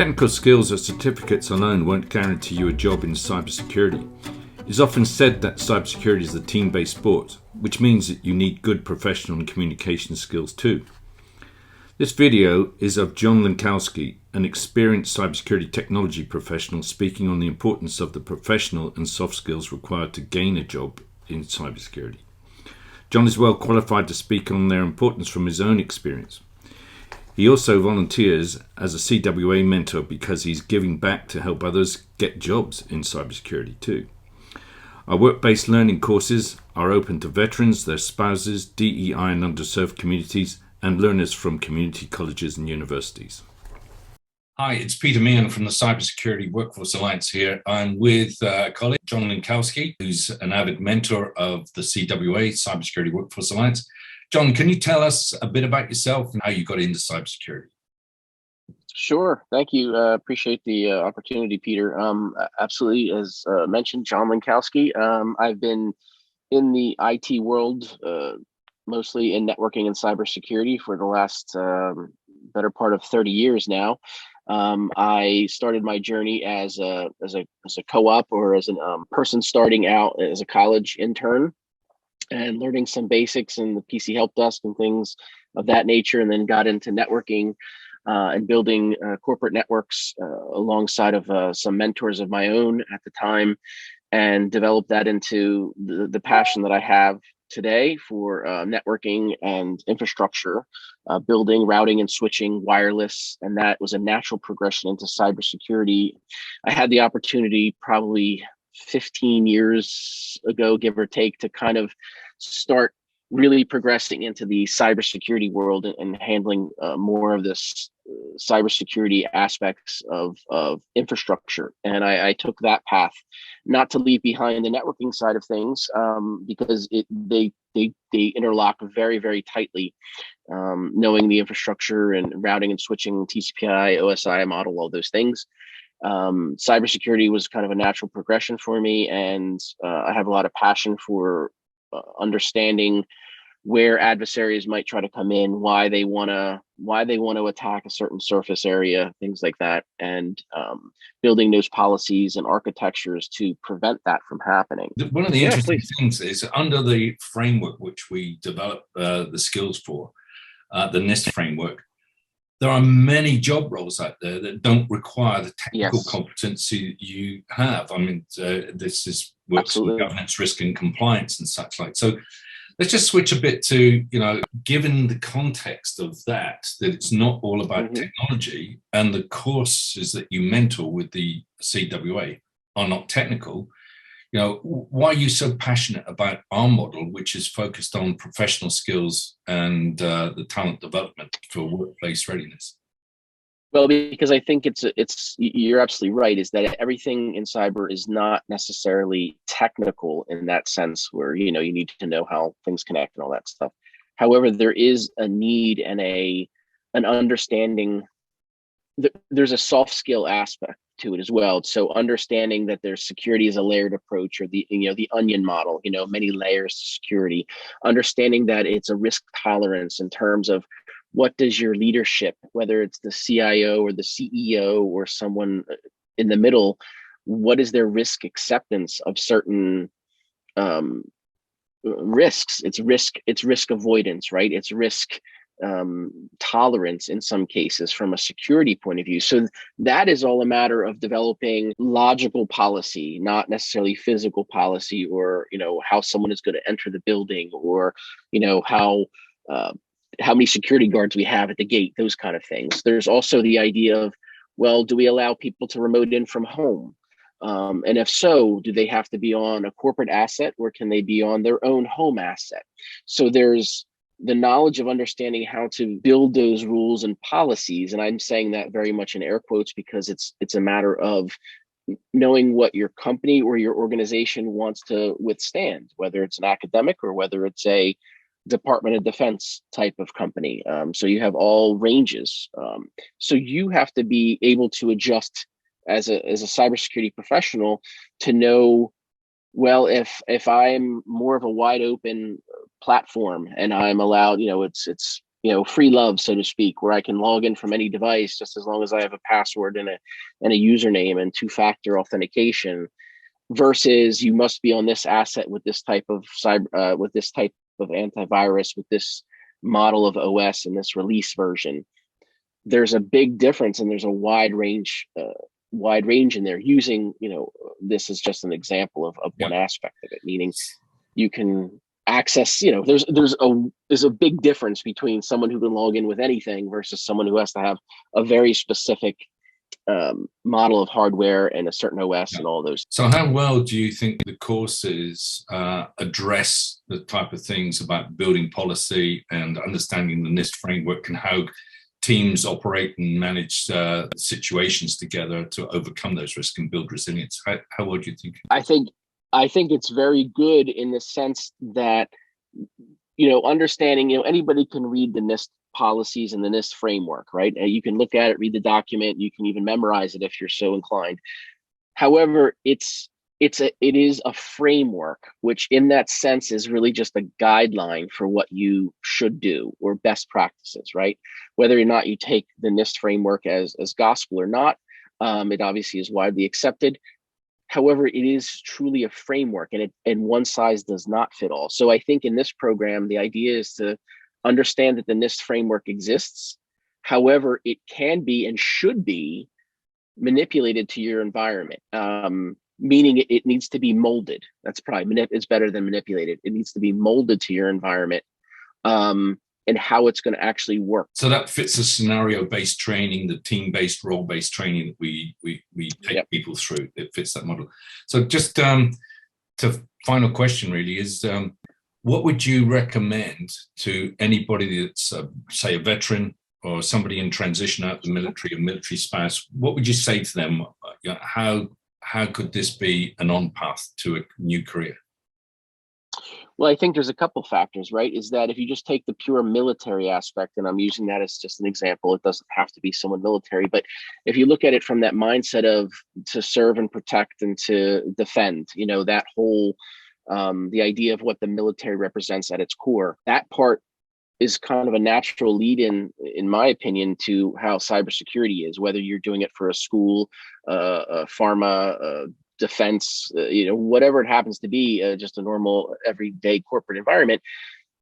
Technical skills or certificates alone won't guarantee you a job in cybersecurity. It's often said that cybersecurity is a team-based sport, which means that you need good professional and communication skills too. This video is of John Linkowsky, an experienced cybersecurity technology professional, speaking on the importance of the professional and soft skills required to gain a job in cybersecurity. John is well qualified to speak on their importance from his own experience. He also volunteers as a CWA mentor because he's giving back to help others get jobs in cybersecurity too. Our work-based learning courses are open to veterans, their spouses, DEI and underserved communities, and learners from community colleges and universities. Hi, it's Peter Meehan from the Cybersecurity Workforce Alliance here. I'm with a colleague, John Linkowsky, who's an avid mentor of the CWA, Cybersecurity Workforce Alliance. John, can you tell us a bit about yourself and how you got into cybersecurity? Sure. Thank you. Appreciate the opportunity, Peter. Absolutely. As mentioned, John Linkowsky. I've been in the IT world, mostly in networking and cybersecurity for the last better part of 30 years now. I started my journey as a co-op or as a person starting out as a college intern and learning some basics in the PC help desk and things of that nature, and then got into networking and building corporate networks alongside of some mentors of my own at the time, and developed that into the passion that I have today for networking and infrastructure, building, routing and switching, wireless, and that was a natural progression into cybersecurity. I had the opportunity probably 15 years ago, give or take, to kind of start really progressing into the cybersecurity world and handling more of this cybersecurity aspects of infrastructure. And I took that path, not to leave behind the networking side of things, because they interlock very, very tightly. Knowing the infrastructure and routing and switching, TCP/IP, OSI model, all those things. Cybersecurity was kind of a natural progression for me, and I have a lot of passion for understanding where adversaries might try to come in, why they want to attack a certain surface area, things like that, and building those policies and architectures to prevent that from happening. One of the interesting things is under the framework which we develop the skills for, the NIST framework, there are many job roles out there that don't require the technical competency you have. I mean, this is works in governance, risk and compliance and such like. So let's just switch a bit to, given the context of that it's not all about technology, and the courses that you mentor with the CWA are not technical, why are you so passionate about our model, which is focused on professional skills and the talent development for workplace readiness? Well, because I think you're absolutely right, is that everything in cyber is not necessarily technical in that sense where, you need to know how things connect and all that stuff. However, there is a need and an understanding. There's a soft skill aspect to it as well. So understanding that there's security is a layered approach, or the onion model, many layers to security, understanding that it's a risk tolerance in terms of what does your leadership, whether it's the CIO or the CEO or someone in the middle, what is their risk acceptance of certain risks? It's risk avoidance, right? It's risk tolerance in some cases from a security point of view. So that is all a matter of developing logical policy, not necessarily physical policy, or how someone is going to enter the building, or how many security guards we have at the gate, those kind of things. There's also the idea of, well, do we allow people to remote in from home? And if so, do they have to be on a corporate asset, or can they be on their own home asset? So there's the knowledge of understanding how to build those rules and policies. And I'm saying that very much in air quotes, because it's a matter of knowing what your company or your organization wants to withstand, whether it's an academic or whether it's a Department of Defense type of company. So you have all ranges. So you have to be able to adjust as a cybersecurity professional to know, well, if I'm more of a wide open platform and I'm allowed, it's free love, so to speak, where I can log in from any device just as long as I have a password and a username and two-factor authentication, versus you must be on this asset with this type of with this type of antivirus, with this model of OS and this release version. There's a big difference, and there's a wide range in there. Using this is just an example of one aspect of it, meaning you can access, there's a big difference between someone who can log in with anything versus someone who has to have a very specific model of hardware and a certain OS and all those. So how well do you think the courses address the type of things about building policy and understanding the NIST framework, and how teams operate and manage situations together to overcome those risks and build resilience? How well do you think? I think it's very good in the sense that, understanding, anybody can read the NIST policies and the NIST framework, right? You can look at it, read the document, you can even memorize it if you're so inclined. However, it is a framework, which in that sense is really just a guideline for what you should do, or best practices, right? Whether or not you take the NIST framework as gospel or not, it obviously is widely accepted. However, it is truly a framework, and one size does not fit all. So I think in this program, the idea is to understand that the NIST framework exists. However, it can be and should be manipulated to your environment, meaning it needs to be molded. That's probably, it's better than manipulated. It needs to be molded to your environment, and how it's going to actually work. So that fits the scenario-based training, the team-based, role-based training that we take people through. It fits that model. So just to final question really is, what would you recommend to anybody that's, say, a veteran or somebody in transition out of the military, a military spouse? What would you say to them? How could this be an on-path to a new career? Well, I think there's a couple factors, right? Is that if you just take the pure military aspect, and I'm using that as just an example, it doesn't have to be someone military, but if you look at it from that mindset of to serve and protect and to defend, that whole, the idea of what the military represents at its core, that part is kind of a natural lead in my opinion, to how cybersecurity is, whether you're doing it for a school, a pharma, defense, whatever it happens to be, just a normal everyday corporate environment.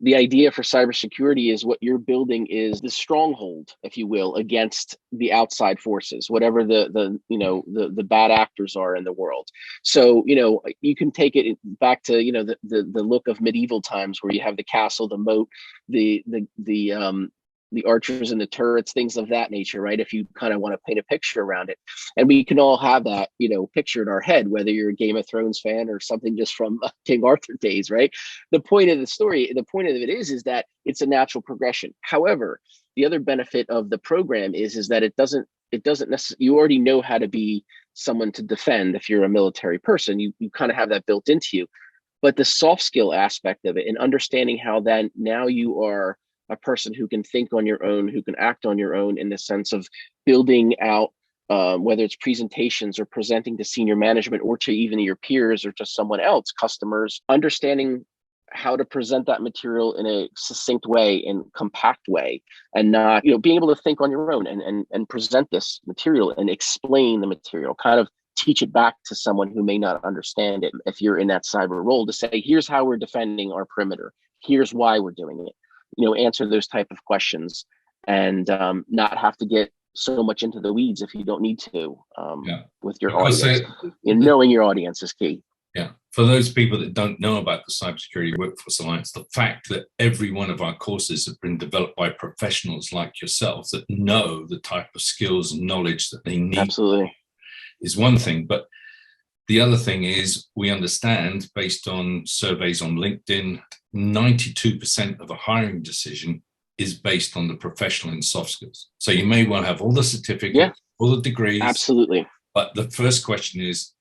The idea for cybersecurity is what you're building is the stronghold, if you will, against the outside forces, whatever the bad actors are in the world. So, you can take it back to, the look of medieval times, where you have the castle, the moat, the archers and the turrets, things of that nature, right? If you kind of want to paint a picture around it. And we can all have that, picture in our head, whether you're a Game of Thrones fan or something just from King Arthur days, right? The point of it is that it's a natural progression. However, the other benefit of the program is that it doesn't necessarily, you already know how to be someone to defend. If you're a military person, you kind of have that built into you. But the soft skill aspect of it, and understanding how then now you are a person who can think on your own, who can act on your own, in the sense of building out, whether it's presentations or presenting to senior management or to even your peers or just someone else, customers, understanding how to present that material in a succinct way and compact way, and not, being able to think on your own and present this material and explain the material, kind of teach it back to someone who may not understand it. If you're in that cyber role, to say, here's how we're defending our perimeter. Here's why we're doing it. Answer those type of questions, and not have to get so much into the weeds if you don't need to, with your audience. Knowing your audience is key. Yeah. For those people that don't know about the Cybersecurity Workforce Alliance, the fact that every one of our courses have been developed by professionals like yourself that know the type of skills and knowledge that they need Absolutely is one thing. But the other thing is, we understand, based on surveys on LinkedIn, 92% of a hiring decision is based on the professional and soft skills. So you may well have all the certificates, all the degrees. Absolutely. But the first question is,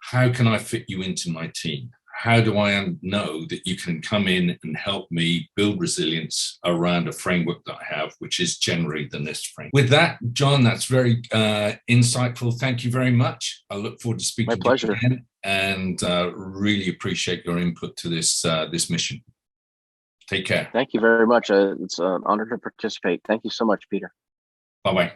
how can I fit you into my team? How do I know that you can come in and help me build resilience around a framework that I have, which is generally the NIST framework? With that, John, that's very insightful. Thank you very much. I look forward to speaking to you again, and really appreciate your input to this mission. Take care. Thank you very much. It's an honor to participate. Thank you so much, Peter. Bye-bye.